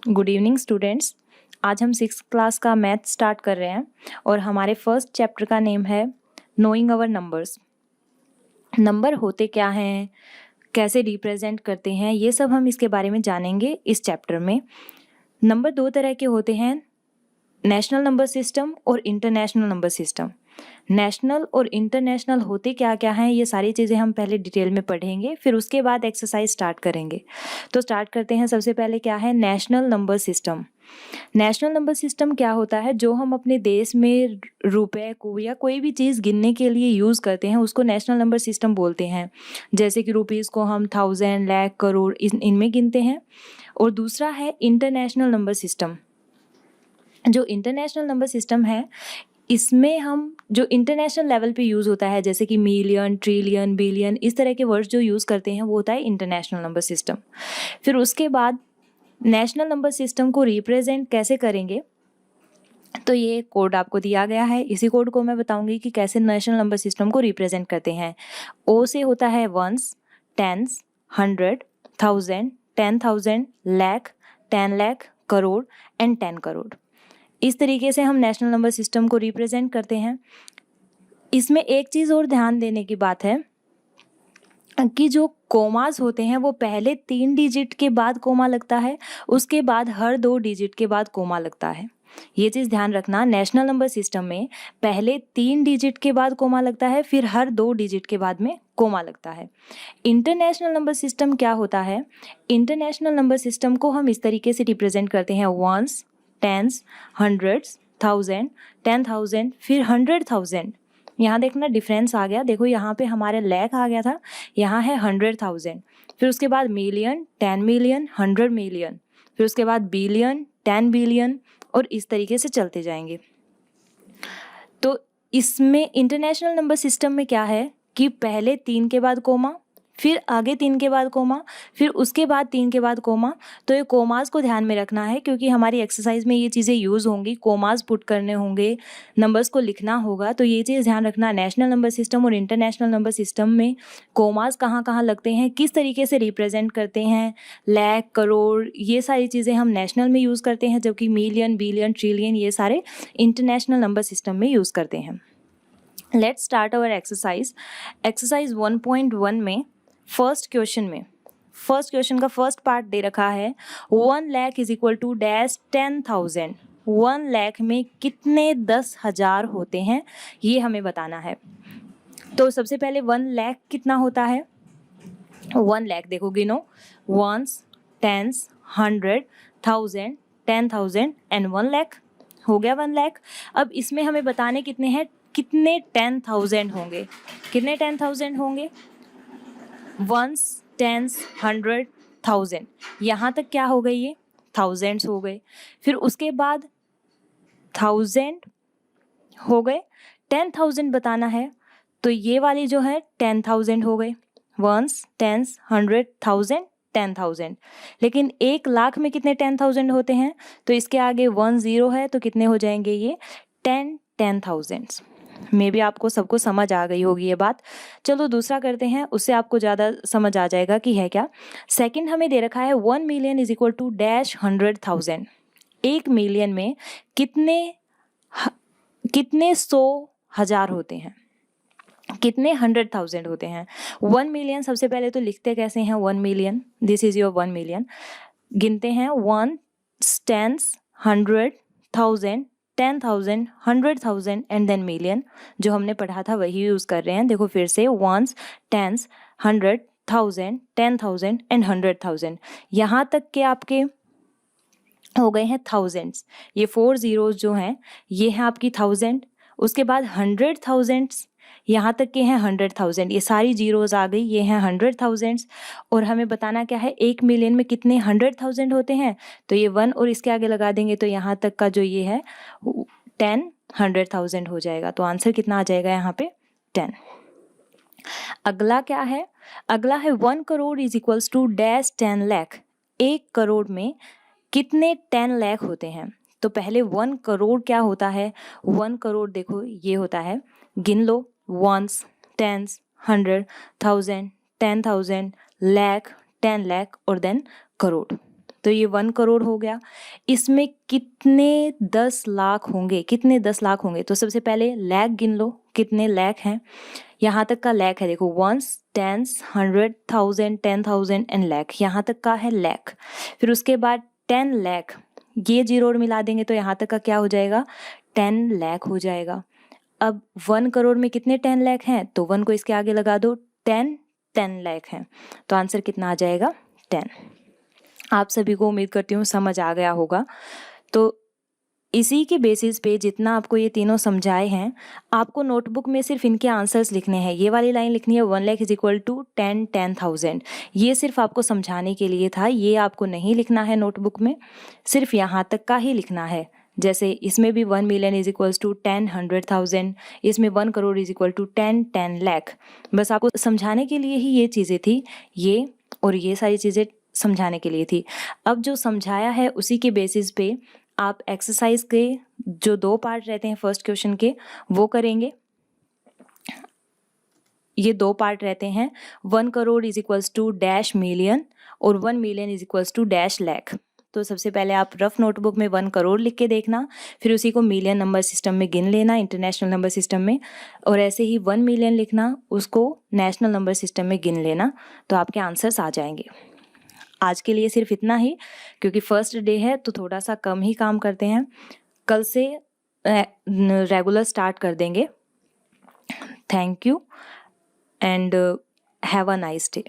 Good evening students. आज हम 6th class का मैथ स्टार्ट कर रहे हैं और हमारे फर्स्ट चैप्टर का नेम है नोइंग अवर नंबर्स। नंबर होते क्या हैं, कैसे रिप्रेजेंट करते हैं, ये सब हम इसके बारे में जानेंगे इस चैप्टर में। नंबर दो तरह के होते हैं, नेशनल नंबर सिस्टम और इंटरनेशनल नंबर सिस्टम। नेशनल और इंटरनेशनल होते क्या क्या हैं, ये सारी चीज़ें हम पहले डिटेल में पढ़ेंगे, फिर उसके बाद एक्सरसाइज स्टार्ट करेंगे। तो स्टार्ट करते हैं। सबसे पहले क्या है national number system. National number system क्या होता है, जो हम अपने देश में रुपए को या कोई भी चीज़ गिनने के लिए यूज़ करते हैं उसको नेशनल नंबर सिस्टम बोलते हैं। जैसे कि रुपीज़ को हम 1000, लाख, करोड़ इनमें गिनते हैं। और दूसरा है इंटरनेशनल नंबर सिस्टम। जो इंटरनेशनल नंबर सिस्टम है इसमें हम जो इंटरनेशनल लेवल पे यूज़ होता है, जैसे कि मिलियन, ट्रिलियन, बिलियन, इस तरह के वर्ड्स जो यूज़ करते हैं वो होता है इंटरनेशनल नंबर सिस्टम। फिर उसके बाद नेशनल नंबर सिस्टम को रिप्रेजेंट कैसे करेंगे, तो ये कोड आपको दिया गया है। इसी कोड को मैं बताऊंगी कि कैसे नेशनल नंबर सिस्टम को रिप्रेजेंट करते हैं। ओ से होता है ones, tens, 100, 1000, 10,000, lakh, 10 lakh, crore and 10 crore. इस तरीके से हम नेशनल नंबर सिस्टम को रिप्रेजेंट करते हैं। इसमें एक चीज़ और ध्यान देने की बात है कि जो कोमास होते हैं वो पहले 3 डिजिट के बाद कोमा लगता है, उसके बाद हर 2 डिजिट के बाद कोमा लगता है। ये चीज़ ध्यान रखना, नेशनल नंबर सिस्टम में पहले 3 डिजिट के बाद कोमा लगता है, फिर हर 2 डिजिट के बाद में कोमा लगता है। इंटरनेशनल नंबर सिस्टम क्या होता है, इंटरनेशनल नंबर सिस्टम को हम इस तरीके से रिप्रेजेंट करते हैं, वंस, टेंस, हंड्रेड्स, 1000, 10,000, फिर 100,000। यहाँ देखना डिफरेंस आ गया, देखो यहाँ पे हमारे लाख आ गया था, यहाँ है 100,000। फिर उसके बाद मिलियन, 10 मिलियन, 100 मिलियन, फिर उसके बाद बिलियन, 10 बिलियन, और इस तरीके से चलते जाएंगे। तो इसमें इंटरनेशनल नंबर सिस्टम में क्या है कि पहले 3 के बाद कोमा, फिर आगे 3 के बाद कोमा, फिर उसके बाद 3 के बाद कोमा। तो ये कोमास को ध्यान में रखना है क्योंकि हमारी एक्सरसाइज में ये चीज़ें यूज़ होंगी, कोमास पुट करने होंगे, नंबर्स को लिखना होगा। तो ये चीज़ ध्यान रखना, नेशनल नंबर सिस्टम और इंटरनेशनल नंबर सिस्टम में कोमास कहाँ कहाँ लगते हैं, किस तरीके से रिप्रेजेंट करते हैं, लाख, करोड़, ये सारी चीज़ें हम नेशनल में यूज़ करते हैं, जबकि मिलियन, बिलियन, ट्रिलियन ये सारे इंटरनेशनल नंबर सिस्टम में यूज़ करते हैं। Let's start our exercise. Exercise 1.1 में फर्स्ट क्वेश्चन का फर्स्ट पार्ट दे रखा है, 1 lakh is equal to dash 10,000। 1 lakh में कितने 10,000 होते हैं, ये हमें बताना है। तो सबसे पहले 1 लाख कितना होता है, 1 लाख देखो गिनो, वंस, टेंस, 100, 1000, 10,000 एंड 1 लाख। हो गया 1 लाख। अब इसमें हमें बताने कितने हैं, कितने 10,000 होंगे, कितने 10,000 होंगे, वंस, टेंस, 100, 1000, यहाँ तक क्या हो गई, ये थाउजेंड्स हो गए। फिर उसके बाद 1000 हो गए, 10,000 बताना है, तो ये वाली जो है 10,000 हो गए, वंस, टेंस, 100, 1000, 10,000। लेकिन 1 लाख में कितने 10,000 होते हैं, तो इसके आगे 1 0 है, तो कितने हो जाएंगे ये 10,000। मे भी आपको सबको समझ आ गई होगी ये बात। चलो दूसरा करते हैं, उससे आपको ज़्यादा समझ आ जाएगा कि है क्या। सेकंड हमें दे रखा है 1 million is equal to dash 100,000। 1 million में कितने 100,000 होते हैं, कितने 100,000 होते हैं। 1 मिलियन सबसे पहले तो लिखते कैसे हैं, 1 million, this is your 1 million. गिनते हैं 1, 10, 100, 1000, 10,000, 100,000 एंड देन मिलियन। जो हमने पढ़ा था वही यूज़ कर रहे हैं। देखो फिर से 1, 10, 100, 1000, 10,000 एंड 100,000। यहाँ तक के आपके हो गए हैं थाउजेंड्स। ये 4 zeros जो हैं ये हैं आपकी 1000। उसके बाद 100,000, यहाँ तक के हैं 100,000, ये सारी जीरोज आ गई, ये हैं 100,000। और हमें बताना क्या है, 1 मिलियन में कितने 100,000 होते हैं, तो ये 1 और इसके आगे लगा देंगे, तो यहाँ तक का जो ये है 10 100,000 हो जाएगा। तो आंसर कितना आ जाएगा यहाँ पे 10। अगला क्या है, अगला है 1 crore is equals to dash 10 lakh. 1 crore में कितने 10 लाख होते हैं। तो पहले 1 करोड़ क्या होता है, 1 करोड़ देखो ये होता है, गिन लो, वंस, टेंस, 100, 1000, 10,000, लाख, 10 लाख और देन करोड़। तो तो ये 1 करोड़ हो गया। इसमें कितने 10 लाख होंगे, कितने 10 लाख होंगे? तो सबसे पहले लाख गिन लो, कितने लाख हैं। यहाँ तक का लाख है, देखो वंस, टेंस, 100, 1000, 10,000 एंड लाख, यहाँ तक का है लाख। फिर उसके बाद 10 लाख, ये जीरो और मिला देंगे तो यहाँ तक का क्या हो जाएगा? 10 लाख हो जाएगा। अब 1 करोड़ में कितने 10 लाख हैं? तो 1 को इसके आगे लगा दो, 10 लाख हैं। तो आंसर कितना आ जाएगा? 10। आप सभी को उम्मीद करती हूँ समझ आ गया होगा। तो इसी के बेसिस पे जितना आपको ये तीनों समझाए हैं, आपको नोटबुक में सिर्फ इनके आंसर्स लिखने हैं। ये वाली लाइन लिखनी है 1 लाख इज इक्वल टू 10, 10,000। ये सिर्फ आपको समझाने के लिए था, ये आपको नहीं लिखना है नोटबुक में, सिर्फ यहाँ तक का ही लिखना है। जैसे इसमें भी 1 मिलियन इज इक्वल्स टू 10, 100,000, इसमें 1 crore is equal to 10, 10 lakh. बस आपको समझाने के लिए ही ये चीज़ें थी, ये और ये सारी चीज़ें समझाने के लिए थी। अब जो समझाया है उसी के बेसिस पे आप एक्सरसाइज के जो 2 पार्ट रहते हैं फर्स्ट क्वेश्चन के, वो करेंगे। ये 2 पार्ट रहते हैं, 1 crore is equals to dash million और 1 million is equals to dash lakh. तो सबसे पहले आप रफ नोटबुक में 1 करोड़ लिख के देखना, फिर उसी को मिलियन नंबर सिस्टम में गिन लेना, इंटरनेशनल नंबर सिस्टम में, और ऐसे ही 1 मिलियन लिखना, उसको नेशनल नंबर सिस्टम में गिन लेना, तो आपके आंसर्स आ जाएंगे। आज के लिए सिर्फ इतना ही, क्योंकि फर्स्ट डे है तो थोड़ा सा कम ही काम करते हैं। कल से रेगुलर स्टार्ट कर देंगे। Thank you and have a nice day.